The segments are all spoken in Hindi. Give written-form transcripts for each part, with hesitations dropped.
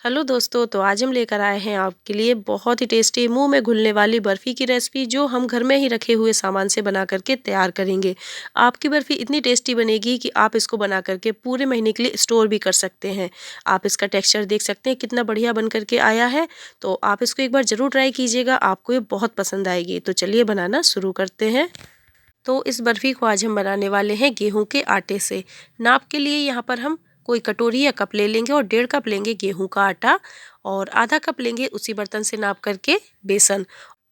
हेलो दोस्तों, तो आज हम लेकर आए हैं आपके लिए बहुत ही टेस्टी मुंह में घुलने वाली बर्फ़ी की रेसिपी, जो हम घर में ही रखे हुए सामान से बना करके तैयार करेंगे। आपकी बर्फ़ी इतनी टेस्टी बनेगी कि आप इसको बना करके पूरे महीने के लिए स्टोर भी कर सकते हैं। आप इसका टेक्सचर देख सकते हैं कितना बढ़िया बन करके आया है। तो आप इसको एक बार ज़रूर ट्राई कीजिएगा, आपको ये बहुत पसंद आएगी। तो चलिए बनाना शुरू करते हैं। तो इस बर्फ़ी को आज हम बनाने वाले हैं गेहूं के आटे से। नाप के लिए यहाँ पर हम कोई कटोरी या कप ले लेंगे और 1.5 कप लेंगे गेहूं का आटा और आधा कप लेंगे उसी बर्तन से नाप करके बेसन।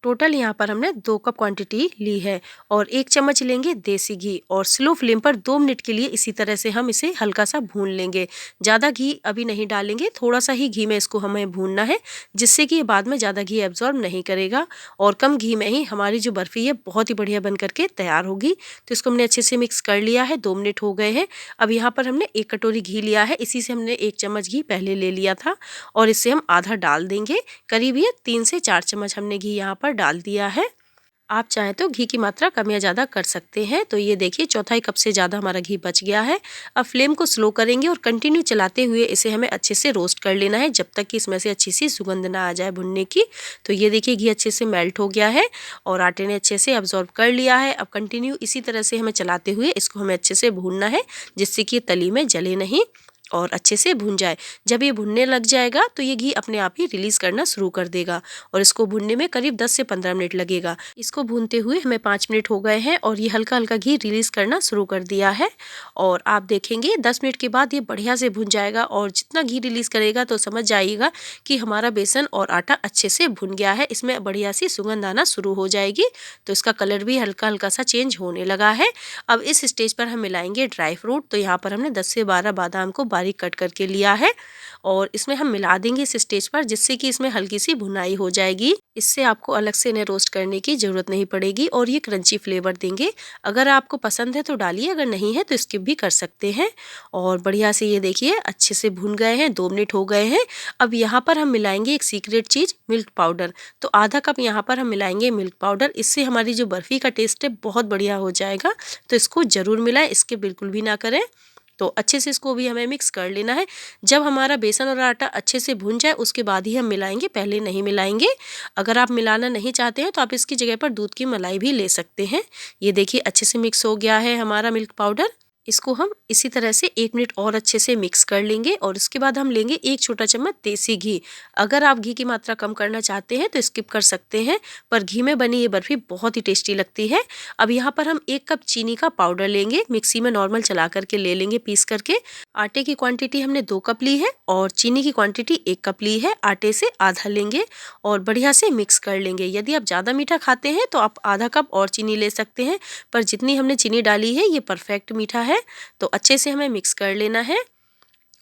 टोटल यहाँ पर हमने 2 कप क्वांटिटी ली है और 1 चम्मच लेंगे देसी घी और स्लो फ्लेम पर 2 मिनट के लिए इसी तरह से हम इसे हल्का सा भून लेंगे। ज़्यादा घी अभी नहीं डालेंगे, थोड़ा सा ही घी में इसको हमें भूनना है, जिससे कि ये बाद में ज़्यादा घी एब्जॉर्ब नहीं करेगा और कम घी में ही हमारी जो बर्फ़ी है बहुत ही बढ़िया बन करके तैयार होगी। तो इसको हमने अच्छे से मिक्स कर लिया है, 2 मिनट हो गए हैं। अब यहाँ पर हमने 1 कटोरी घी लिया है, इसी से हमने 1 चम्मच घी पहले ले लिया था और इससे हम आधा डाल देंगे। करीब ये 3 से 4 चम्मच हमने घी यहाँ पर डाल दिया है। आप चाहें तो घी की मात्रा कम या ज़्यादा कर सकते हैं। तो ये देखिए, चौथाई कप से ज़्यादा हमारा घी बच गया है। अब फ्लेम को स्लो करेंगे और कंटिन्यू चलाते हुए इसे हमें अच्छे से रोस्ट कर लेना है, जब तक कि इसमें से अच्छी सी सुगंध ना आ जाए भुनने की। तो ये देखिए, घी अच्छे से मेल्ट हो गया है और आटे ने अच्छे से अब्जॉर्ब कर लिया है। अब कंटिन्यू इसी तरह से हमें चलाते हुए इसको हमें अच्छे से भूनना है, जिससे कि तली में जले नहीं और अच्छे से भुन जाए। जब ये भुनने लग जाएगा तो ये घी अपने आप ही रिलीज़ करना शुरू कर देगा और इसको भुनने में करीब 10 से 15 मिनट लगेगा। इसको भूनते हुए हमें 5 मिनट हो गए हैं और ये हल्का हल्का घी रिलीज़ करना शुरू कर दिया है। और आप देखेंगे 10 मिनट के बाद ये बढ़िया से भुन जाएगा और जितना घी रिलीज़ करेगा तो समझ जाइएगा कि हमारा बेसन और आटा अच्छे से भुन गया है। इसमें बढ़िया सी सुगंध आना शुरू हो जाएगी। तो इसका कलर भी हल्का हल्का सा चेंज होने लगा है। अब इस स्टेज पर हम मिलाएंगे ड्राई फ्रूट। तो यहाँ पर हमने 10 से 12 बादाम को बारीक कट करके लिया है और इसमें हम मिला देंगे इस स्टेज पर, जिससे कि इसमें हल्की सी भुनाई हो जाएगी। इससे आपको अलग से इन्हें रोस्ट करने की ज़रूरत नहीं पड़ेगी और ये क्रंची फ्लेवर देंगे। अगर आपको पसंद है तो डालिए, अगर नहीं है तो स्किप भी कर सकते हैं। और बढ़िया से ये देखिए अच्छे से भुन गए हैं, 2 मिनट हो गए हैं। अब यहाँ पर हम मिलाएंगे एक सीक्रेट चीज़, मिल्क पाउडर। तो आधा कप यहाँ पर हम मिलाएंगे मिल्क पाउडर। इससे हमारी जो बर्फ़ी का टेस्ट है बहुत बढ़िया हो जाएगा। तो इसको ज़रूर मिलाएं, इसके बिल्कुल भी ना करें। तो अच्छे से इसको भी हमें मिक्स कर लेना है। जब हमारा बेसन और आटा अच्छे से भुन जाए उसके बाद ही हम मिलाएंगे, पहले नहीं मिलाएंगे। अगर आप मिलाना नहीं चाहते हैं तो आप इसकी जगह पर दूध की मलाई भी ले सकते हैं। ये देखिए अच्छे से मिक्स हो गया है हमारा मिल्क पाउडर। इसको हम इसी तरह से 1 मिनट और अच्छे से मिक्स कर लेंगे और उसके बाद हम लेंगे 1 छोटा चम्मच देसी घी। अगर आप घी की मात्रा कम करना चाहते हैं तो स्किप कर सकते हैं, पर घी में बनी ये बर्फ़ी बहुत ही टेस्टी लगती है। अब यहाँ पर हम 1 कप चीनी का पाउडर लेंगे, मिक्सी में नॉर्मल चला करके ले लेंगे पीस करके। आटे की क्वांटिटी हमने 2 कप ली है और चीनी की क्वांटिटी 1 कप ली है। आटे से आधा लेंगे और बढ़िया से मिक्स कर लेंगे। यदि आप ज़्यादा मीठा खाते हैं तो आप आधा कप और चीनी ले सकते हैं, पर जितनी हमने चीनी डाली है ये परफेक्ट मीठा है। तो अच्छे से हमें मिक्स कर लेना है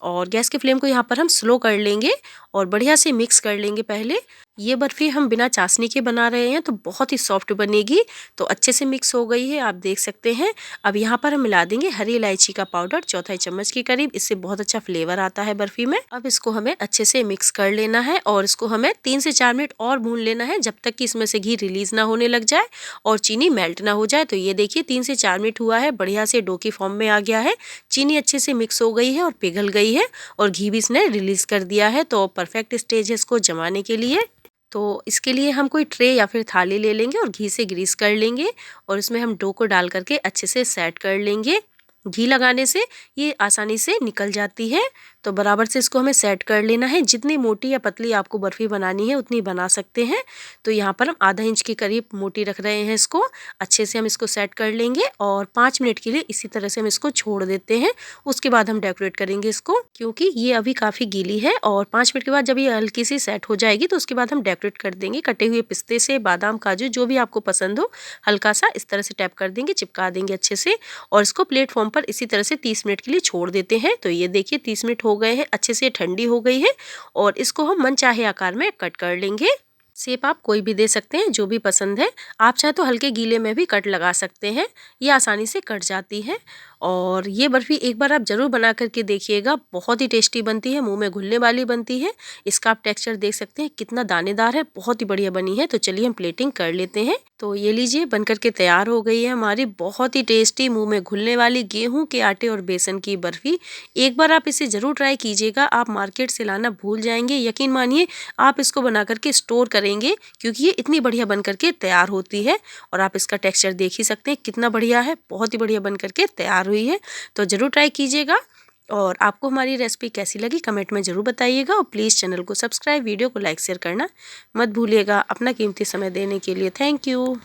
और गैस के फ्लेम को यहाँ पर हम स्लो कर लेंगे और बढ़िया से मिक्स कर लेंगे। पहले ये बर्फ़ी हम बिना चाशनी के बना रहे हैं तो बहुत ही सॉफ्ट बनेगी। तो अच्छे से मिक्स हो गई है, आप देख सकते हैं। अब यहाँ पर हम मिला देंगे हरी इलायची का पाउडर, चौथाई चम्मच के करीब। इससे बहुत अच्छा फ्लेवर आता है बर्फ़ी में। अब इसको हमें अच्छे से मिक्स कर लेना है और इसको हमें 3 से 4 मिनट और भून लेना है, जब तक कि इसमें से घी रिलीज़ ना होने लग जाए और चीनी मेल्ट ना हो जाए। तो ये देखिए 3 से 4 मिनट हुआ है, बढ़िया से डो की फॉर्म में आ गया है। चीनी अच्छे से मिक्स हो गई है और पिघल गई है और घी भी इसने रिलीज़ कर दिया है। तो परफेक्ट स्टेज है इसको जमाने के लिए। तो इसके लिए हम कोई ट्रे या फिर थाली ले लेंगे और घी से ग्रीस कर लेंगे और इसमें हम डो को डाल करके अच्छे से सेट कर लेंगे। घी लगाने से ये आसानी से निकल जाती है। तो बराबर से इसको हमें सेट कर लेना है। जितनी मोटी या पतली आपको बर्फ़ी बनानी है उतनी बना सकते हैं। तो यहाँ पर हम आधा इंच के करीब मोटी रख रहे हैं इसको। अच्छे से हम इसको सेट कर लेंगे और 5 मिनट के लिए इसी तरह से हम इसको छोड़ देते हैं। उसके बाद हम डेकोरेट करेंगे इसको, क्योंकि ये अभी काफ़ी गीली है। और 5 मिनट के बाद जब ये हल्की सी सेट हो जाएगी तो उसके बाद हम डेकोरेट कर देंगे कटे हुए पिस्ते से, बादाम, काजू, जो भी आपको पसंद हो, हल्का सा इस तरह से टैप कर देंगे, चिपका देंगे अच्छे से और इसको प्लेटफॉर्म पर इसी तरह से 30 मिनट के लिए छोड़ देते हैं। तो ये देखिए 30 मिनट हो गए हैं, अच्छे से ठंडी हो गई है और इसको हम मनचाहे आकार में कट कर लेंगे। शेप आप कोई भी दे सकते हैं, जो भी पसंद है। आप चाहे तो हल्के गीले में भी कट लगा सकते हैं, ये आसानी से कट जाती है। और ये बर्फ़ी एक बार आप ज़रूर बना करके देखिएगा, बहुत ही टेस्टी बनती है, मुँह में घुलने वाली बनती है। इसका आप टेक्सचर देख सकते हैं कितना दानेदार है, बहुत ही बढ़िया बनी है। तो चलिए हम प्लेटिंग कर लेते हैं। तो ये लीजिए बन कर के तैयार हो गई है हमारी बहुत ही टेस्टी मुँह में घुलने वाली गेहूँ के आटे और बेसन की बर्फ़ी। एक बार आप इसे ज़रूर ट्राई कीजिएगा, आप मार्केट से लाना भूल जाएँगे। यकीन मानिए आप इसको बना कर के स्टोर करेंगे, क्योंकि ये इतनी बढ़िया बन कर के तैयार होती है। और आप इसका टेक्सचर देख ही सकते हैं कितना बढ़िया है, बहुत ही बढ़िया बन कर के तैयार हुई है। तो ज़रूर ट्राई कीजिएगा। और आपको हमारी रेसिपी कैसी लगी कमेंट में ज़रूर बताइएगा, और प्लीज़ चैनल को सब्सक्राइब, वीडियो को लाइक शेयर करना मत भूलिएगा। अपना कीमती समय देने के लिए थैंक यू।